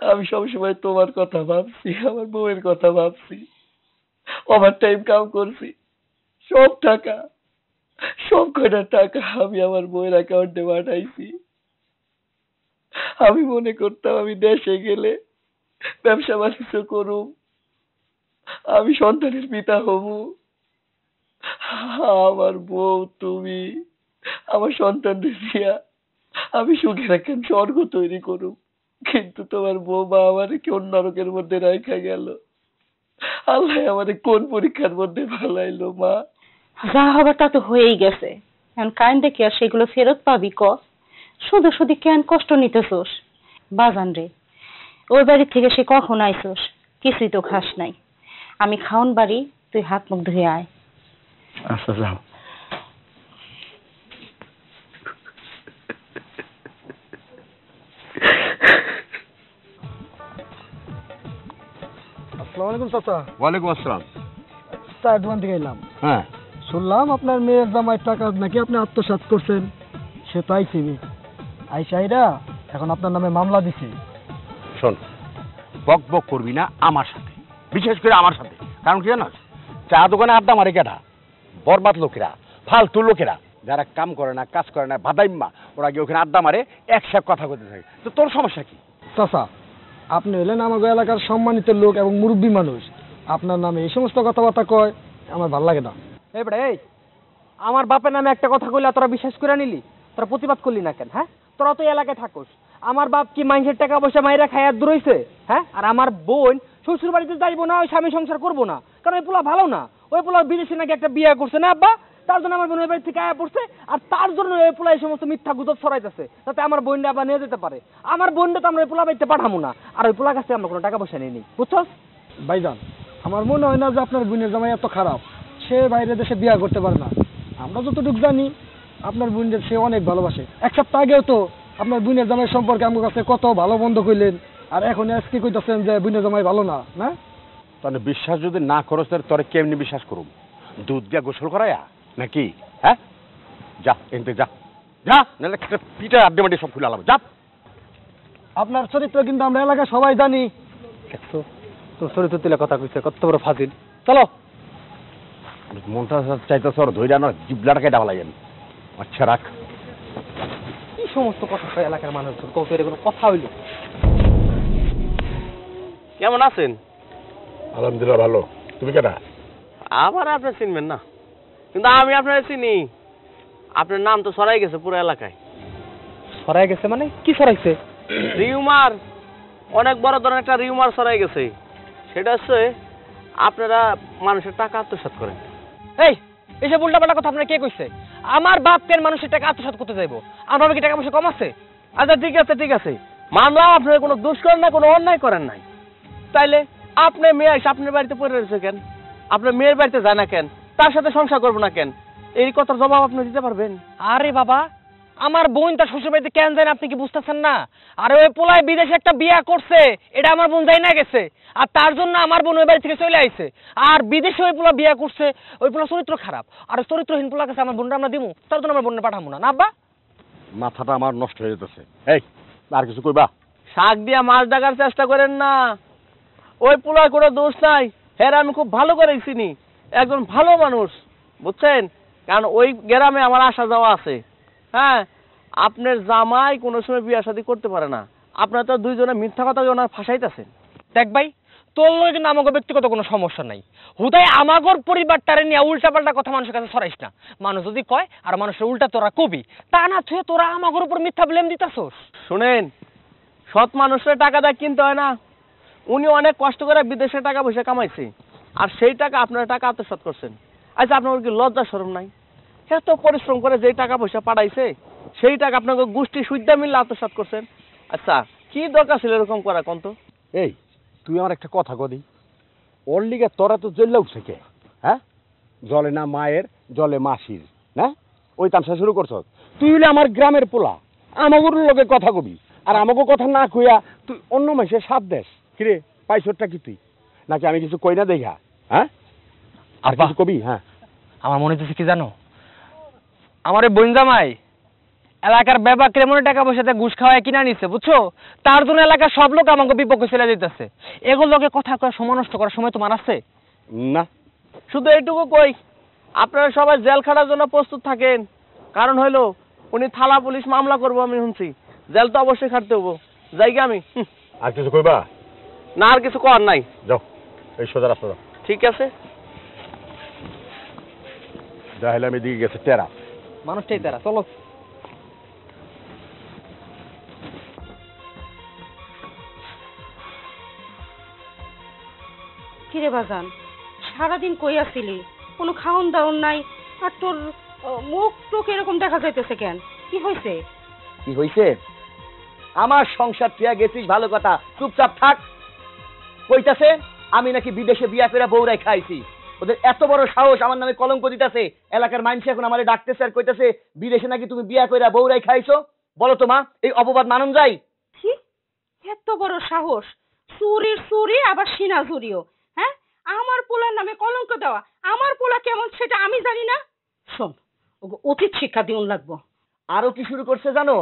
আমি সবসময় তোমার কথা ভাবছি, আমার বউয়ের কথা ভাবছি, ওভার টাইম কাম করছি, সব টাকা, সব কয়টা টাকা আমি আমার বউয়ের অ্যাকাউন্টে পাঠাইছি। আমি মনে করতাম আমি দেশে গেলে ব্যবসা বাণিজ্য করুম, আমি সন্তানের পিতা হব, আমার বউ তুমি আমার সন্তানদের দিয়া আমি সুখের একটা স্বর্গ তৈরি করুম। কিন্তু তোমার বৌমা আমার কোন নরকের মধ্যে রাখা গেল, আল্লাহ আমাদের কোন পরীক্ষার মধ্যে ফেলাইলো। মা,
যা হবার তা তো হয়েই গেছে, এখন কাইন্দে কি আর সেগুলো ফেরত পাবি? ক শুধু শুধু কেন কষ্ট নিতেছোস? বাজান রে, ওই বাড়ি থেকে সে কখন আইছোস? কিছুই তো খাস নাই। আমি খাওন বাড়ি, তুই হাত মুখ ধুয়ে আয়।
আচ্ছা যাও।
আসসালামু আলাইকুম চাচা।
ওয়ালাইকুম আসসালাম।
চায়ের দোকান থেকে এলাম।
হ্যাঁ,
শুনলাম আপনার মেয়ের জামাইয়ের টাকা নাকি আপনি আত্মসাৎ করছেন। সে তো আইসিবি আইসাইরা এখন আপনার নামে মামলা দিছে।
শোন, বক বক করবি না আমার সাথে, বিশেষ করে আমার সাথে। কারণ কি জানাস, চা দোকানে আড্ডা মারে কেটা? বরবাদ লোকেরা, ফালতু লোকেরা, যারা কাম করে না, কাজ করে না, ভাদাইম্মা, ওরা গিয়ে ওখানে আড্ডা মারে, একসাথে কথা বলতে থাকে। তো তোর সমস্যা কি?
চাচা, আপনি হলেন আমার এলাকার সম্মানিত লোক এবং মুরব্বী মানুষ, আপনার নামে এই সমস্ত কথাবার্তা কয় আমার ভালো লাগে না।
এই বেটা, এই আমার বাপের নামে একটা কথা কইলা তোরা বিশ্বাস করে নিলি? তোরা প্রতিবাদ করলি না কেন? হ্যাঁ, তোরা তো এই এলাকায় থাকোস। আমার বাপ কি মানুষের টাকা পয়সা মাইরা খাইয়া দূরইছে? হ্যাঁ, আর আমার বোন শ্বশুর বাড়িতে যাইবো না, ওই স্বামী সংসার করবো না, কারণ ওই পোলা ভালো না। ওই পোলা বিদেশে নাকি একটা বিয়ে করছে না আব্বা, তার জন্য আমার বোন ওই বাড়ি থেকে আয়া পড়ছে, আর তার জন্য ওই পোলা এই সমস্ত মিথ্যা গুজব ছড়াইতেছে, যাতে আমার বোনটা আবার নিয়ে যেতে পারে। আমার বোনটা তো আমরা ওই পোলা বাড়িতে পাঠাবো না, আর ওই পোলা কাছে আমরা কোনো টাকা পয়সা নিয়ে নিই, বুঝছস?
ভাইজান, আমার মনে হয় না যে আপনার বোনের জামাই এত খারাপ, সে বাইরে দেশে বিয়ে করতে পারে না। আমরা যতটুকু জানি আপনার বোনের সে অনেক ভালোবাসে। এক সপ্তাহ আগেও তো আপনার বোনের জামাই সম্পর্কে আমার কাছে কত ভালো বন্ধ কইলেন, আর এখন আজকে কইতেছেন যে বোনের জামাই ভালো না। না,
তাহলে বিশ্বাস যদি না করো তোরে কেমনি বিশ্বাস করুম? দুধ দিয়া গোসল করায়া নাকি? হ্যাঁ, যা এনতে যা, যা, নাহলে পিঠা আড্ডে মাড্ডে সব খুলে আলাম। যা।
আপনার চরিত্র কিন্তু আমরা এলাকায় সবাই জানি।
তোর চরিত্র তুলে কথা কইছে, কত বড় ফাজিল। চলো।
মনটা চাইতেছে ওর ধৈর্য না, জিবলাটা কেটে ফেলাই আমি। আচ্ছা রাখ।
কি সমস্ত কথা কয় এলাকার মানুষজন, কত এর কোনো কথা হইল?
কেমন আছেন?
আলহামদুলিল্লাহ ভালো। তুমি কেটা?
আবার আপনি চিনবেন না, কিন্তু আমি আপনার চিনি। আপনার নাম তো ছড়াই গেছে পুরো এলাকায়।
ছড়াই গেছে মানে কি ছড়াইছে?
রিউমার, অনেক বড় ধরনের একটা রিউমার ছড়াই গেছে। সেটা হচ্ছে আপনারা মানুষের টাকা আত্মসাৎ করেন।
এই এসব উল্টাপাল্টা কথা আপনার কে কইছে? আমার বাপ কেন মানুষের টাকা আত্মসাৎ করতে যাইবো? আমার বাবা কি টাকা পয়সা কম আছে?
আচ্ছা ঠিক আছে ঠিক আছে, মানলাম আপনারা কোনো দোষ করেন না, কোনো অন্যায় করেন নাই। তাইলে আপনার মেয়ে এসে আপনার বাড়িতে পড়ে রয়েছে কেন? আপনার মেয়ের বাড়িতে যায় না কেন? তার সাথে সংসার করবো না কেন? এই কথার জবাব আপনি দিতে পারবেন?
আরে বাবা, আমার বোন তার শ্বশুর বাড়িতে কেন যায় না আপনি কি বুঝতেছেন না? আরে ওই পোলায় বিদেশে একটা বিয়া করছে, এটা আমার বোন যাই না গেছে, আর তার জন্য আমার বোন ওই বাড়ি থেকে চলে আইছে। আর বিদেশে ওই পোলা বিয়া করছে, ওই পোলা চরিত্র খারাপ, আর চরিত্রহীন পোলার কাছে আমার বোনটা আমরা দিমু, তার জন্য আমার বোনটা পাঠাবো না। না আব্বা,
মাথাটা আমার নষ্ট হয়ে যেতেছে। এই আর কিছু কইবা?
শাক দিয়া মাছ ডাকার চেষ্টা করেন না। ওই পোলার কোনো দোষ নাই, হ্যাঁ আমি খুব ভালো করে চিনি, একজন ভালো মানুষ, বুঝছেন? কারণ ওই গ্রামে আমার আসা যাওয়া আছে। হ্যাঁ, আপনার জামাই কোনো সময় বিয়ে শাদী করতে পারে না। আপনারা তো দুইজনে মিথ্যা কথা ওনার ফাঁসাইতেছেন।
দেখ ভাই, তোর লগে কিন্তু আমাকে ব্যক্তিগত কোনো সমস্যা নাই, হুদাই আমাগর পরিবারটারে নিয়ে উল্টাপাল্টা কথা মানুষের কাছে ছড়াইস না। মানুষ যদি কয় আর মানুষের উল্টা তোরা কবি, তা না তুই তোরা আমাগর উপর মিথ্যা ব্লেম দিতাছস।
শুনেন, সৎ মানুষের টাকা দিয়ে কিনতে হয় না। উনি অনেক কষ্ট করে বিদেশে টাকা পয়সা কামাইছে, আর সেই টাকা আপনারা টাকা আত্মসাৎ করছেন। আচ্ছা আপনার কি লজ্জা শরম নাই? এত পরিশ্রম করে যেই টাকা পয়সা পাঠাইছে, সেই টাকা আপনাকে গোষ্ঠী সুদ্ধা মিললে আত্মসাৎ করছেন। আচ্ছা কি দরকার ছিল এরকম করা কন্ত?
এই তুই আমার একটা কথা কদি, ওর লিগে তোরা তো জ্বললে উঠছে কে? হ্যাঁ, জলে না মায়ের, জলে মাসির, না ওই তামসা শুরু করছ। তুই হলে আমার গ্রামের পোলা, আমাগোর লোকে কথা কবি, আর আমাকে কথা না কইয়া তুই অন্য মাসে সাত দেশ। কিরে পাইছরটা কি তুই? নাকি আমি কিছু কই না দেখা? হ্যাঁ, আর কিছু কবি? হ্যাঁ,
আমার মনে হচ্ছে কি জানো, আমার এই বোন জামাই এলাকার ব্যাপার ক্রেমনের টাকা পয়সাতে ঘুষ খাওয়ায় কিনা নিচ্ছে, বুঝছো? তার জন্য এলাকার সব লোক আমাকে বিপক্ষে চলে যেতেছে। এগুলোকে কথা কয়ে সময় নষ্ট করার সময় তোমার আছে
না।
শুধু এইটুকু কই, আপনারা সবাই জেল খাটার জন্য প্রস্তুত থাকেন। কারণ হইলো উনি থানা পুলিশ মামলা করবো আমি শুনছি, জেল তো অবশ্যই খাটতে হবো। যাই কি আমি?
আর কিছু কইবা?
না, আর কিছু করার নাই।
যাও, এই সোজা রাস্তা যাও।
ঠিক আছে।
যা হলে আমি দিকে গেছে টেরা
মানুষটাই তারা। চলো।
কিরে বাজান, সারাদিন কই আসিলি? কোনো খাওন দাওন নাই, আর তোর মুখ টোক এরকম দেখা যাইতেছে কেন? কি হয়েছে?
কি হইছে? আমার সংসার তুই গেছিস ভালো কথা, চুপচাপ থাক। কইতাছে আমি নাকি বিদেশে বিয়া করে বউরাই খাইছি। ওদের এত বড় সাহস আমার নামে কলঙ্ক দিতেছে। এলাকার মানুষ এখন আমারে ডাকতেছে আর কইতাছে বিদেশে নাকি তুমি বিয়া করে বউরাই খাইছো। বলো তো মা, এই অপবাদ মানন যায়?
কি এত বড় সাহস? চুরির চুরি আবার সিনা চুরিও। হ্যাঁ, আমার পোলার নামে কলঙ্ক দেওয়া। আমার পোলা কেমন সেটা আমি জানি না? শোন, ওকে উচিত শিক্ষা দিউন লাগবো।
আরো কি শুরু করছে জানো?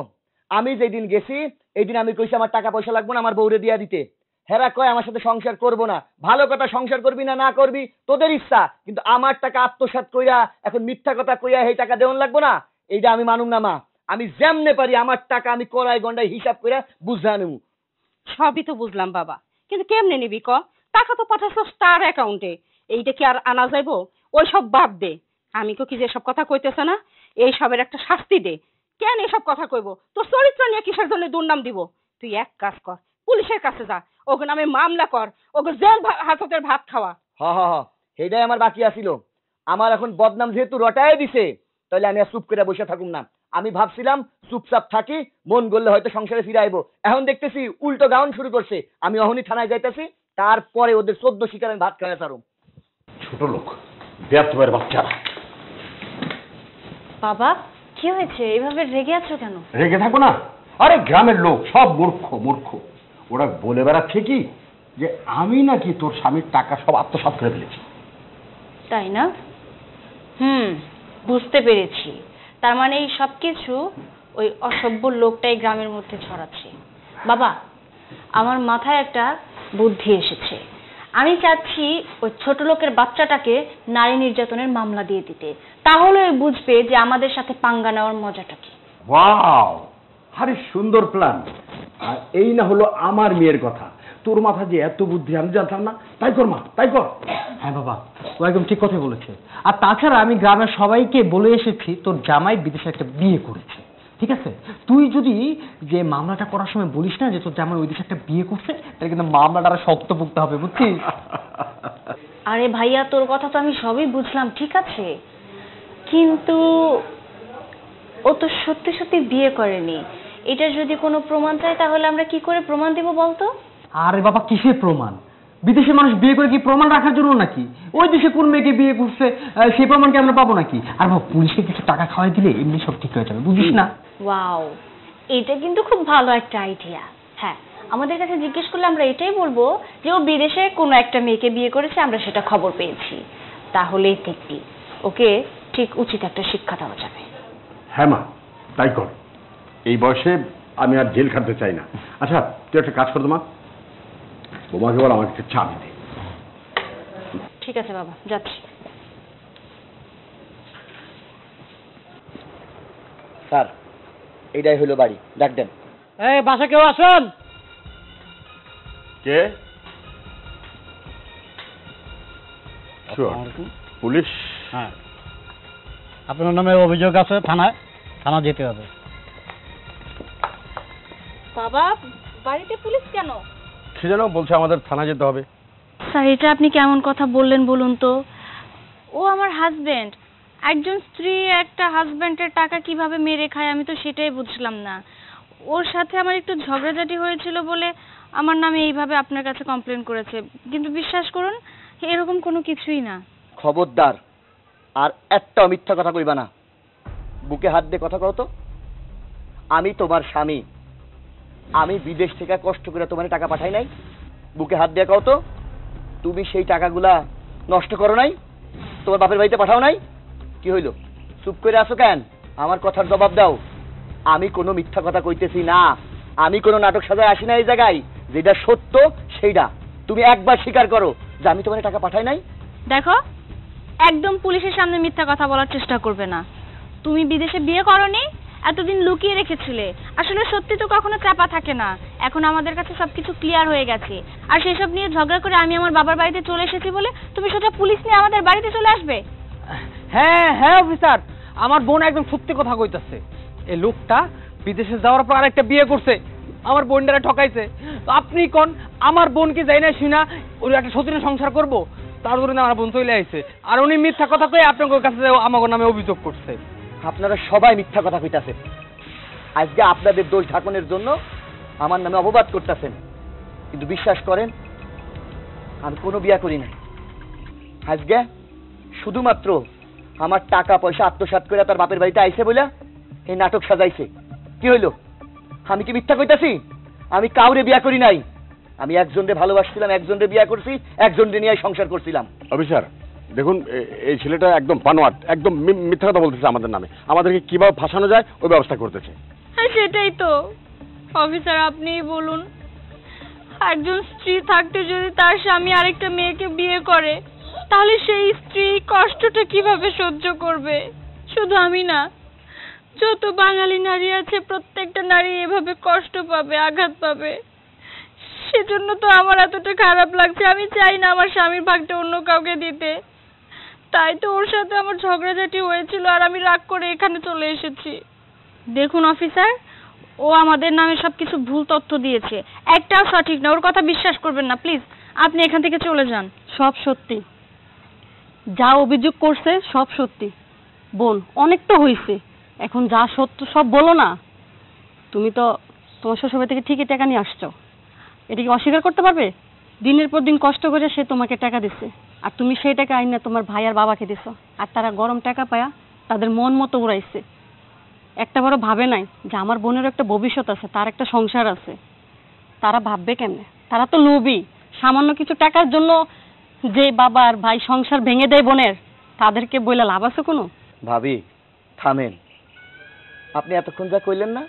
আমি যেদিন গেছি এই দিন আমি কইছি আমার টাকা পয়সা লাগবে না, আমার বউরে দিয়া দিতে। হেরা কয় আমার সাথে সংসার করব না। ভালো কথা, সংসার করবি না না করবি তোদের ইচ্ছা, কিন্তু আমার টাকা আত্মসাৎ কইরা এখন মিথ্যা কথা কইয়া এই টাকা দেওয়ান লাগবো না, এইটা আমি মানুম না মা। আমি যেমনে পারি আমার টাকা আমি কড়াই গন্ডায় হিসাব কইরা বুঝা নেব।
সবই তো বুঝলাম বাবা, কিন্তু কেমনে নিবি ক? টাকা তো পাঠাচ্ছ তার অ্যাকাউন্টে, এইটা কি আর আনা যাইব? ওই সব বাদ দে। আমি কি যে সব কথা কইতেছে না, এই সবের একটা শাস্তি দে। কেন এসব কথা কইব? তোর চরিত্র নিয়ে কিসের জন্য দুর্নাম দিব? তুই এক কাজ কর, পুলিশের কাছে যা, ওকে নামে মামলা কর, ওকে জেল হাজতের ভাত খাওয়া।
হ হ হ, সেইটাই আমার বাকি আছিল। আমার এখন বদনাম যেহেতু রটায় দিছে, তাহলে আমি আর চুপ করে বসে থাকুম না। আমি ভাবছিলাম চুপচাপ থাকি, মন গড়লে হয়তো সংসারে ফিরে আইবো। এখন দেখতেছি উল্টো গাউন শুরু করছে। আমি অহনি থানায় যাইতেছি, তারপরে ওদের 14 শিকার আমি ভাত খাওয়া ছাড়ুম।
ছোট লোক, বেয়াদবের বাচ্চারা।
বাবা, কি হয়েছে? এভাবে রেগে আছো কেন?
রেগে থাকো না। আরে গ্রামের লোক সব মূর্খ মূর্খ। ওরা বলে বেড়াচ্ছে কি যে আমি নাকি তোর স্বামীর টাকা সব আত্মসাৎ করে ফেলেছি।
তাই না? বুঝতে পেরেছি। তার মানে এই সব কিছু ওই অসভ্য লোকটাই গ্রামের মধ্যে ছড়াচ্ছে। বাবা, আমার মাথায় একটা বুদ্ধি এসেছে। আমি চাচ্ছি ওই ছোট লোকের বাচ্চাটাকে নারী নির্যাতনের মামলা দিয়ে দিতে, তাহলে বুঝবে যে আমাদের সাথে পাঙ্গা নেওয়ার মজাটা কি।
ওয়াও, আরে সুন্দর প্ল্যান। আর এই না হলো আমার মেয়ের কথা। তোর মাথা যে এত বুদ্ধি আমি জানতাম না। তাই কর মা, তাই কর।
হ্যাঁ বাবা, ও একদম ঠিক কথা বলেছে। আর তাছাড়া আমি গ্রামের সবাইকে বলে এসেছি তোর জামাই বিদেশে একটা বিয়ে করেছে। ঠিক আছে, তুই যদি যে মামলাটা করার সময় বলিস না যে তোর জামাই ওই দেশে একটা বিয়ে করছে, তাহলে কিন্তু মামলাটা আরো শক্ত ভুগতে হবে, বুঝছিস?
আরে ভাইয়া, তোর কথা তো আমি সবই বুঝলাম, ঠিক আছে, কিন্তু ও তো সত্যি সত্যি বিয়ে করেনি। এটা যদি কোনো প্রমাণ চাই তাহলে আমরা কি করে প্রমাণ দিব বলতো?
আরে বাবা, কিসের প্রমাণ? বিদেশে মানুষ বিয়ে করে কি প্রমাণ রাখার জন্য নাকি? ওই দেশে কোন মেয়েকে বিয়ে করছে সেই প্রমাণকে আমরা পাবো নাকি? আর বাবা, পুলিশকে কিছু টাকা খাওয়াই দিলে এমনি সব ঠিক হয়ে যাবে, বুঝিস না?
ওয়াও, এটা কিন্তু খুব ভালো একটা আইডিয়া। হ্যাঁ, আমাদের কাছে জিজ্ঞেস করলে আমরা এটাই বলবো যে ও বিদেশে কোনো একটা মেয়েকে বিয়ে করেছে, আমরা সেটা খবর পেয়েছি। তাহলেই দেখবি ওকে ঠিক উচিত একটা শিক্ষা দেওয়া যাবে।
হ্যাঁ মা, তাই কর। এই বয়সে আমি আর জেল খাটতে চাই না। আচ্ছা, তুই একটা কাজ কর তো মা, বোমাকে বল আমাকে একটা চা দিতে।
ঠিক আছে বাবা, যাচ্ছি।
স্যার, এইটাই হলো বাড়ি, ডাক দেন।
এই বাসা কেউ আসেন?
কে? পুলিশ?
হ্যাঁ, আপনার নামে অভিযোগ আছে থানায়, থানা যেতে হবে।
বাবা, বাড়িতে পুলিশ কেন?
সে যেন বলছে আমাদের থানা যেতে হবে।
স্যার, এটা আপনি কেমন কথা বললেন বলুন তো? ও আমার হাজবেন্ড। একজন স্ত্রী একটা হাজবেন্ডের টাকা কিভাবে মেরে খায় আমি তো সেটাই বুঝলাম না। ওর সাথে আমার একটু ঝগড়াঝাটি হয়েছিল বলে আমার নামে এইভাবে আপনার কাছে কমপ্লেন করেছে, কিন্তু বিশ্বাস করুন এরকম কোনো কিছুই না।
খবরদার আর একটা মিথ্যা কথা কইবা না। বুকে হাত দিয়ে কথা কও তো। আমি তোমার স্বামী, আমি বিদেশ থেকে কষ্ট করে তোমার টাকা পাঠাই নাই? বুকে হাত দিয়ে কও তো। তুমি সেই টাকাগুলা নষ্ট করো নাই? তোমার বাপের বাড়িতে পাঠাও নাই? কি হইল? চুপ করে আসো কেন? আমার কথার জবাব দাও। আমি কোনো মিথ্যা কথা কইতেছি না, আমি কোনো নাটক সাজায় আসি না এই জায়গায়। যেটা সত্য সেইটা তুমি একবার স্বীকার করো যে আমি তোমার টাকা পাঠাই নাই।
দেখো, একদম পুলিশের সামনে মিথ্যা কথা বলার চেষ্টা করবে না। তুমি বিদেশে বিয়ে করনি, এতদিন লুকিয়ে রেখেছিলে। আসলে সত্যি তো কখনো চাপা থাকে না। এখন আমাদের কাছে সবকিছু ক্লিয়ার হয়ে গেছে। আর সেসব নিয়ে ঝগড়া করে আমি আমার বাবার বাড়িতে চলে এসেছি বলে তুমি সোজা পুলিশ নিয়ে আমাদের বাড়িতে চলে আসবে?
হ্যাঁ হ্যাঁ অফিসার, আমার বোন একদম সত্যি কথা কইতাছে। এই লোকটা বিদেশে যাওয়ার পর আরেকটা বিয়ে করছে, আমার বোনটারে ঠকাইছে। তো আপনি কোন আমার বোনকে যাই না শুনা ওর একটা সতীনের সংসার করব, তার জন্য আমার বোন চলে আইছে। আর উনি মিথ্যা কথা কয়ে আপনার কাছে আমার নামে অভিযোগ করছে।
আপনারা সবাই মিথ্যা কথা কইতাছেন। আজকে আপনাদের দোষ ঢাকনের জন্য আমার নামে অপবাদ করতেছেন, কিন্তু বিশ্বাস করেন আমি কোনো বিয়া করি নাই। আজকে শুধুমাত্র আমার টাকা পয়সা আত্মসাৎ করে তার বাপের বাড়িতে আইছে বলে এই নাটক সাজাইছে। কি হইলো? আমি কি মিথ্যা কইতাছি? আমি কাউরে বিয়া করি নাই। আমি একজনকে ভালোবাসছিলাম, একজনকে বিয়া করছি, একজনকে নিয়ে সংসার করছিলাম।
অফিসার দেখুন, এই ছেলেটা একদম বানোয়াট, একদম মিথ্যা কথা বলতেছে আমাদের নামে। আমাদেরকে কিভাবে ফাঁসানো যায় ওই ব্যবস্থা করতেছে।
হ্যাঁ সেটাই তো অফিসার, আপনিই বলুন। একজন স্ত্রী থাকতে যদি তার স্বামী আরেকটা মেয়েকে বিয়ে করে, তাহলে সেই স্ত্রী কষ্টটা কিভাবে সহ্য করবে? শুধু আমি না, যত বাঙালি নারী আছে প্রত্যেকটা নারী এভাবে কষ্ট পাবে, আঘাত পাবে। সেজন্য তো আমার এতটা খারাপ লাগছে। আমি চাই না আমার স্বামীর ভাগটা অন্য কাউকে দিতে। তাই তো ওর সাথে আমার ঝগড়াঝাটি হয়েছিল, আর আমি রাগ করে এখানে চলে এসেছি। দেখুন অফিসার, ও আমাদের নামে সবকিছু ভুল তথ্য দিয়েছে, একটাও সঠিক না। ওর কথা বিশ্বাস করবেন না প্লিজ, আপনি এখান থেকে চলে যান।
সব সত্যি, যা অভিযোগ করছে সব সত্যি। বোন, অনেক তো হয়েছে, এখন যা সত্য সব বলো না। তুমি তো তোমার শ্বশুরবাড়ি থেকে ঠিকই টাকা নিয়ে আসছো, এটা কি অস্বীকার করতে পারবে? দিনের পর দিন কষ্ট করে সে তোমাকে টাকা দিচ্ছে, আর তুমি সেই টাকা আইনা তোমার ভাই আর বাবাকে দিছো, আর তারা গরম টাকা পায়া তাদের মন মতো উড়াইছে। একটা বড় ভাবে নাই যে আমার বোনের একটা ভবিষ্যৎ আছে, তার একটা সংসার আছে। তারা ভাববে কেমনে? তারা তো লোভী। সামান্য কিছু টাকার জন্য যে বাবা আর ভাই সংসার ভেঙে দেয় বোনের, তাদেরকে বইলে লাভ আছে কোনো?
ভাবি থামেন, আপনি এতক্ষণ যা কইলেন না,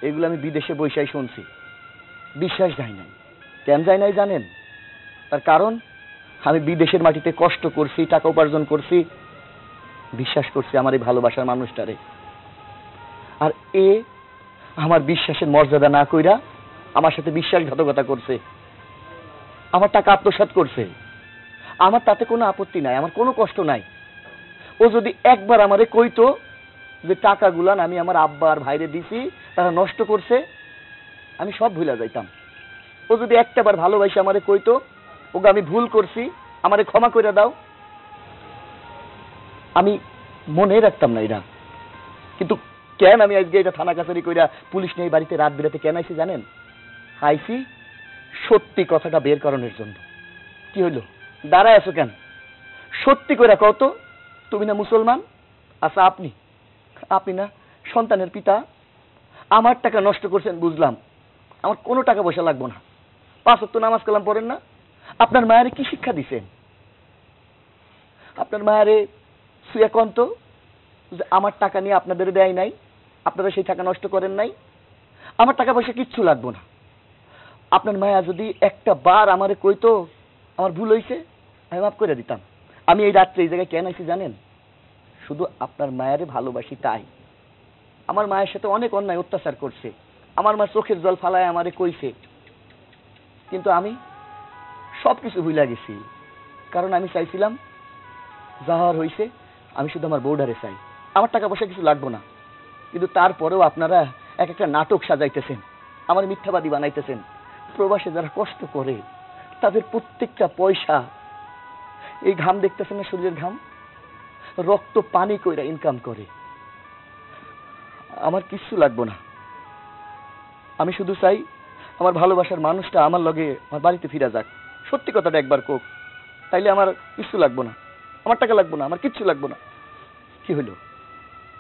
এগুলো আমি বিদেশে বৈশাই শুনছি। বিশ্বাস যায় নাই। কেন যায় নাই জানেন? তার কারণ আমি বিদেশের মাটিতে কষ্ট করছি, টাকা উপার্জন করছি, বিশ্বাস করছি আমার এই ভালোবাসার মানুষটারে। আর এ আমার বিশ্বাসের মর্যাদা না কইরা আমার সাথে বিশ্বাসঘাতকতা করছে, আমার টাকা আত্মসাৎ করছে। আমার তাতে কোনো আপত্তি নাই, আমার কোনো কষ্ট নাই। ও যদি একবার আমারে কইতো যে টাকাগুলান আমি আমার আব্বা আর ভাইরে দিছি, তারা নষ্ট করছে, আমি সব ভুলা যাইতাম। ও যদি একটাবার ভালোবাসে আমারে কইতো, ওকে আমি ভুল করছি, আমারে ক্ষমা করে দাও, আমি মনে রাখতাম না এটা। কিন্তু কেন আমি আজকে এটা থানা কাছারি কইরা পুলিশ নিয়ে বাড়িতে রাত বিরাতে কেন আইছি জানেন? আইছি সত্যি কথাটা বের করানোর জন্য। কি হইলো? দাঁড়ায় আছো কেন? সত্যি করে কত, তুমি না মুসলমান? আচ্ছা আপনি না সন্তানের পিতা? আমার টাকা নষ্ট করছেন বুঝলাম, আমার কোনো টাকা পয়সা লাগবো না। 5 ওয়াক্ত নামাজ কালাম পড়েন না? আপনার মায়েরে কি শিক্ষা দিছেন? আপনার মায়েরে সুয়া কন্ত যে আমার টাকা নিয়ে আপনাদের দেয় নাই, আপনারা সেই টাকা নষ্ট করেন নাই, আমার টাকা পয়সা কিচ্ছু লাগবো না। আপনার মায়া যদি একটা বার আমারে কইতো আমার ভুল হয়েছে, আমি মাফ করে দিতাম। আমি এই রাত্রে এই জায়গায় কেন আইছি জানেন? শুধু আপনার মায়েরে ভালোবাসি তাই। আমার মায়ের সাথে অনেক অন্যায় অত্যাচার করছে, আমার মা চোখের জল ফালায় আমারে কইছে, কিন্তু আমি সবকিছু ভুলে গেছি। কারণ আমি চাইছিলাম যাহার হইছে আমি শুধু আমার বউডারে চাই, আমার টাকা পয়সা কিছু লাগবো না। কিন্তু তারপরেও আপনারা এক একটা নাটক সাজাইতেছেন, আমার মিথ্যাবাদী বানাইতেছেন। প্রবাসে যারা কষ্ট করে তাদের প্রত্যেকটা পয়সা, এই ঘাম দেখতেছেন না, শরীরের ঘাম, রক্ত পানি কইরা ইনকাম করে। আমার কিচ্ছু লাগবো না। আমি শুধু চাই আমার ভালোবাসার মানুষটা আমার লগে আমার বাড়িতে ফিরে যাক। সত্যি কথাটা একবার কোক, তাইলে আমার কিচ্ছু লাগবো না, আমার টাকা লাগবো না, আমার কিচ্ছু লাগবো না। কি হলো?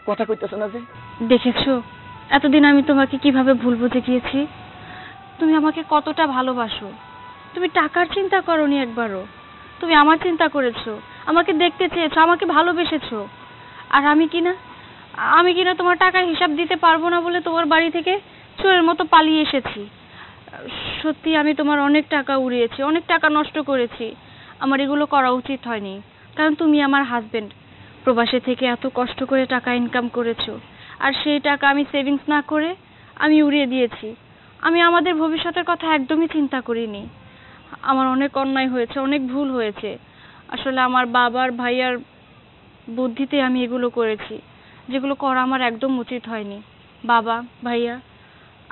কথা কইতেছে না যে?
দেখেছো এতদিন আমি তোমাকে কিভাবে ভুল বুঝে গিয়েছি? তুমি আমাকে কতটা ভালোবাসো। তুমি টাকার চিন্তা করোনি একবারও, তুমি আমার চিন্তা করেছো, আমাকে দেখতে চেয়েছো, আমাকে ভালোবেসেছো। আর আমি কি না, আমি কিনা তোমার টাকার হিসাব দিতে পারবো না বলে তোমার বাড়ি থেকে চোরের মতো পালিয়ে এসেছি। সত্যি আমি তোমার অনেক টাকা উড়িয়েছি, অনেক টাকা নষ্ট করেছি। আমার এগুলো করা উচিত হয়নি, কারণ তুমি আমার হাজবেন্ড। প্রবাসে থেকে এত কষ্ট করে টাকা ইনকাম করেছো, আর সেই টাকা আমি সেভিংস না করে আমি উড়িয়ে দিয়েছি। আমি আমাদের ভবিষ্যতের কথা একদমই চিন্তা করিনি। আমার অনেক অন্যায় হয়েছে, অনেক ভুল হয়েছে। আসলে আমার বাবার ভাইয়ার বুদ্ধিতে আমি এগুলো করেছি, যেগুলো করা আমার একদম উচিত হয়নি। বাবা, ভাইয়া,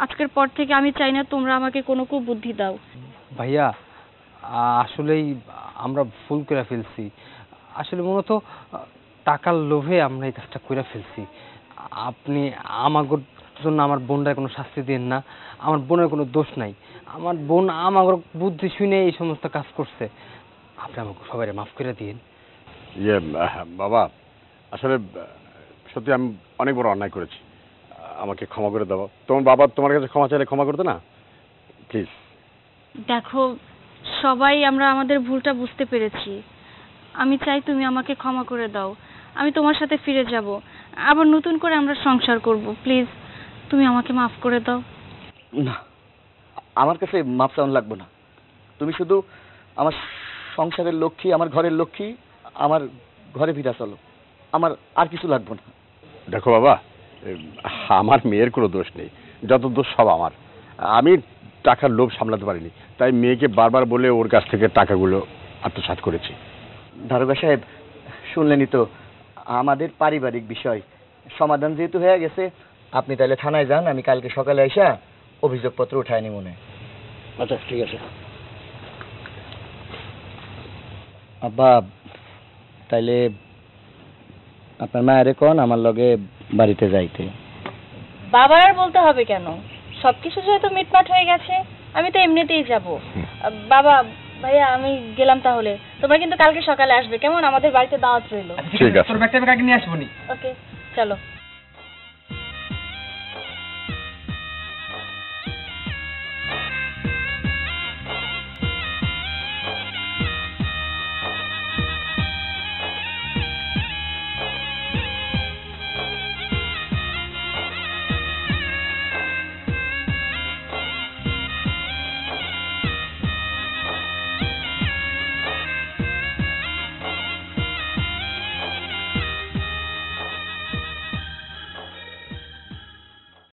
আজকের পর থেকে আমি চাই না তোমরা আমাকে কোনো কুবুদ্ধি দাও।
ভাইয়া আসলেই আমরা ভুল করে ফেলছি। আসলে মূলত টাকার লোভে আমরা এই কাজটা করে ফেলছি। আপনি আমার জন্য আমার বোনটার কোনো শাস্তি দিন না। আমার বোনের কোনো দোষ নাই। আমার বোন আমার বুদ্ধি শুনে এই সমস্ত কাজ করছে। আপনি আমাকে সবাই মাফ করে দিন।
বাবা, আসলে সত্যি আমি অনেক বড় অন্যায় করেছি, আমাকে ক্ষমা করে দাও। তোমার বাবা তোমার কাছে ক্ষমা চাইলে ক্ষমা করতে না, প্লিজ।
দেখো, সবাই আমরা আমাদের ভুলটা বুঝতে পেরেছি। আমি চাই তুমি আমাকে ক্ষমা করে দাও। আমি তোমার সাথে ফিরে যাব, আবার নতুন করে আমরা সংসার করব। প্লিজ তুমি আমাকে মাফ করে দাও।
না, আমার কাছে মাপ চাওয়ান লাগবে না। তুমি শুধু আমার সংসারের লক্ষ্মী, আমার ঘরের লক্ষ্মী, আমার ঘরে ফিরা চলো। আমার আর কিছু লাগবে না।
দেখো বাবা, আমার মেয়ের কোনো দোষ নেই, যত দোষ সব আমার। আমি টাকার লোভ সামলাতে পারিনি, তাই মেয়েকে বারবার বলে ওর কাছ থেকে টাকাগুলো আত্মসাৎ করেছি।
দারোগা সাহেব, শুনলেনই তো আমাদের পারিবারিক বিষয় সমাধান যেহেতু হয়ে গেছে, আপনি তাহলে থানায় যান। আমি কালকে সকালে আইসা অভিযোগপত্র উঠায় নি মনে।
আচ্ছা ঠিক আছে।
আব্বা, তাইলে আপনার মায়ের কোন আমার লগে বাড়িতে যাইতে।
বাবার আর বলতে হবে কেন? সবকিছু যেহেতু মিটমাট হয়ে গেছে, আমি তো এমনিতেই যাব। বাবা, ভাইয়া, আমি গেলাম তাহলে। তোমরা কিন্তু কালকে সকালে আসবে, কেমন? আমাদের বাড়িতে দাওয়াত রইলো।
ঠিক আছে।
তোর ব্যাগটা আমি কাকে নিয়ে আসবো নি।
ওকে, চলো।